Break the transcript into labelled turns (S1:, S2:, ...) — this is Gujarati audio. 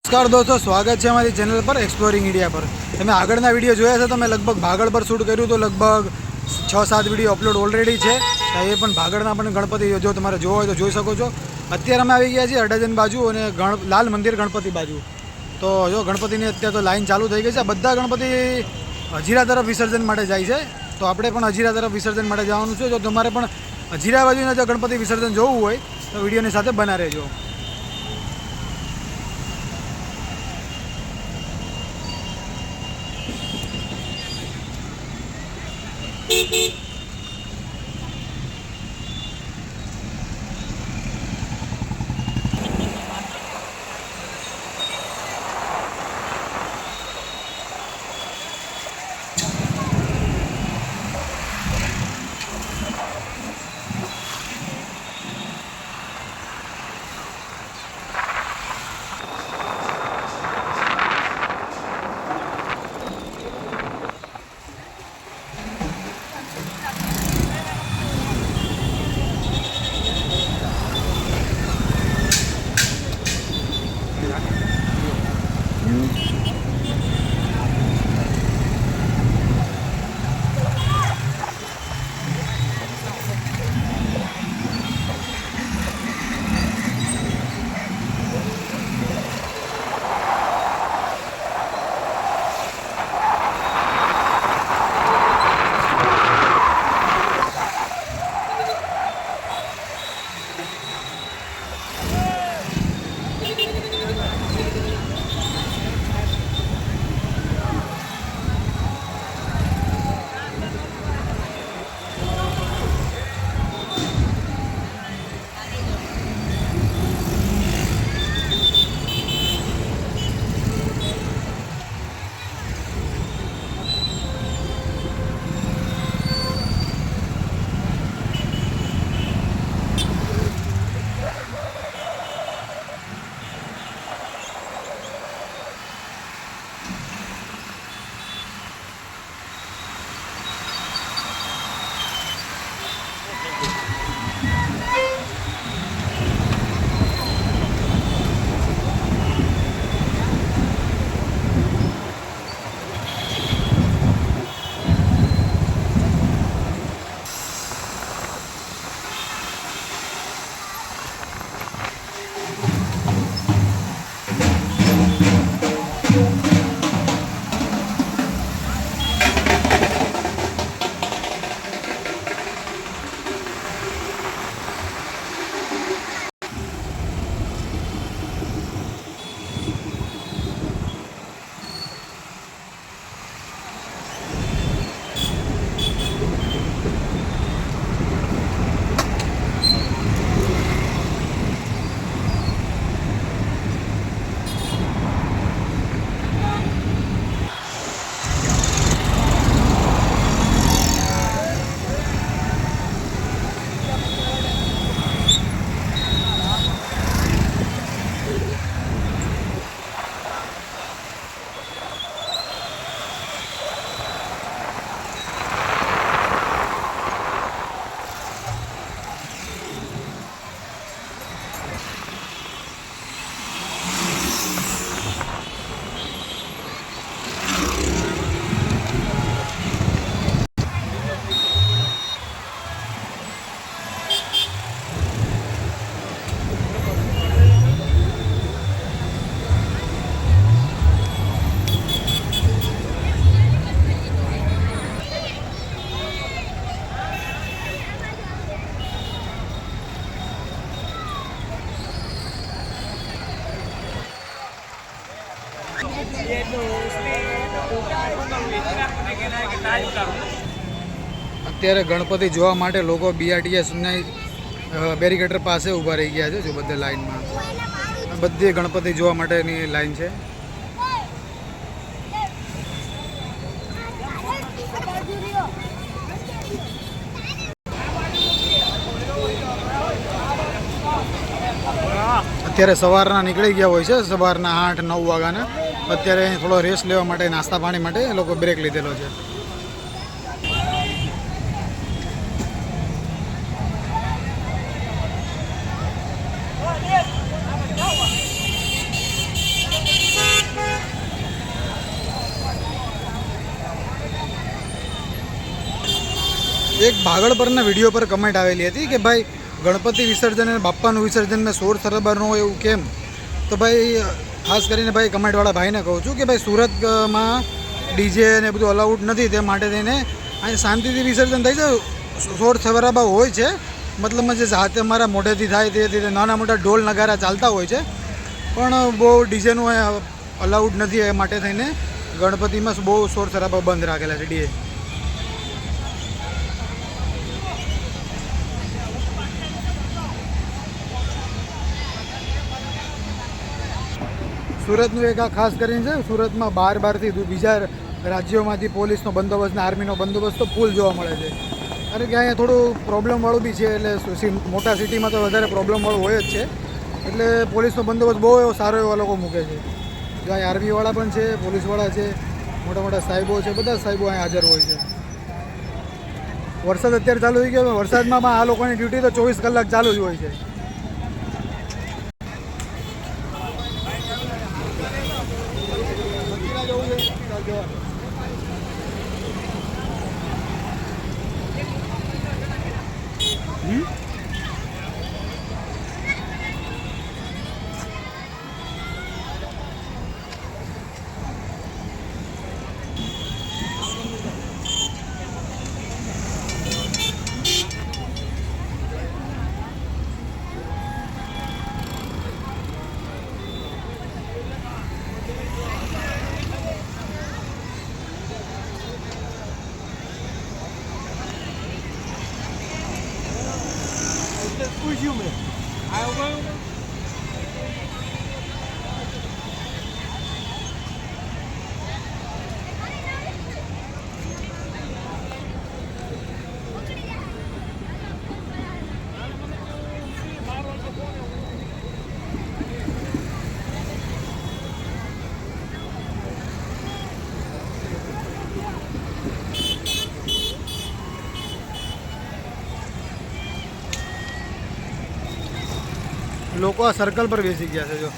S1: નમસ્કાર દોસ્તો, સ્વાગત છે અમારી ચેનલ પર એક્સપ્લોરિંગ ઇન્ડિયા પર. તમે આગળના વિડીયો જોયા છે. તમે લગભગ ભાગળ પર શૂટ કર્યું તો લગભગ 6-7 વિડીયો અપલોડ ઓલરેડી છે. તો એ પણ ભાગળના પણ ગણપતિ જો તમારે જોવો હોય તો જોઈ શકો છો. અત્યારે અમે આવી ગયા છીએ અડાજણ બાજુ અને લાલ મંદિર ગણપતિ બાજુ. તો જો ગણપતિની અત્યારે તો લાઈન ચાલુ થઈ ગઈ છે. બધા ગણપતિ હજીરા તરફ વિસર્જન માટે જાય છે. તો આપણે પણ હજીરા તરફ વિસર્જન માટે જવાનું છે. જો તમારે પણ હજીરા બાજુના જો ગણપતિ વિસર્જન જોવું હોય તો વિડીયોની સાથે બના રહેજો. અત્યારે ગણપતિ જોવા માટે લોકો BRTSના બેરિકેટર પાસે ઊભા રહી ગયા છે. જો બધા લાઈનમાં બધી ગણપતિ જોવા માટેની લાઈન છે. અત્યારે સવારના નીકળી ગયા હોય છે, સવારના 8-9 વાગ્યાના. અત્યારે થોડો રેસ્ટ લેવા માટે, નાસ્તા પાણી માટે એ લોકો બ્રેક લીધેલો છે. એક ભાગળ પરના વિડીયો પર કમેન્ટ આવેલી હતી કે ભાઈ ગણપતિ વિસર્જન અને બાપ્પાનું વિસર્જન મેં સોળ સરાબર ન હોય એવું કેમ? તો ભાઈ ખાસ કરીને ભાઈ કમેન્ટવાળા ભાઈને કહું છું કે ભાઈ સુરતમાં ડીજે ને બધું અલાઉડ નથી, તે માટે થઈને અહીં શાંતિથી વિસર્જન થઈ જાય. સોળ સરાબા હોય છે, મતલબમાં જે જાતે અમારા મોઢેથી થાય તે નાના મોટા ઢોલ નગારા ચાલતા હોય છે, પણ બહુ ડીજેનું અલાઉડ નથી. એ માટે થઈને ગણપતિમાં બહુ સોળ સરાબા બંધ રાખેલા છે ડીજે. સુરતનું એક આ ખાસ કરીને છે, સુરતમાં બહારથી બીજા રાજ્યોમાંથી પોલીસનો બંદોબસ્ત ને આર્મીનો બંદોબસ્ત તો ફૂલ જોવા મળે છે. કારણ કે અહીંયા થોડું પ્રોબ્લેમવાળું બી છે, એટલે મોટા સિટીમાં તો વધારે પ્રોબ્લેમવાળું હોય જ છે, એટલે પોલીસનો બંદોબસ્ત બહુ એવો સારો એવા લોકો મૂકે છે. જો અહીં આર્મીવાળા પણ છે, પોલીસવાળા છે, મોટા મોટા સાહેબો છે, બધા સાહેબો અહીં હાજર હોય છે. વરસાદ અત્યારે ચાલુ થઈ ગયો, વરસાદમાં પણ આ લોકોની ડ્યુટી તો 24 કલાક ચાલુ જ હોય છે. Fugiu, meu. Aí eu vou. લોકો આ સર્કલ પર બેસી ગયા છે. જો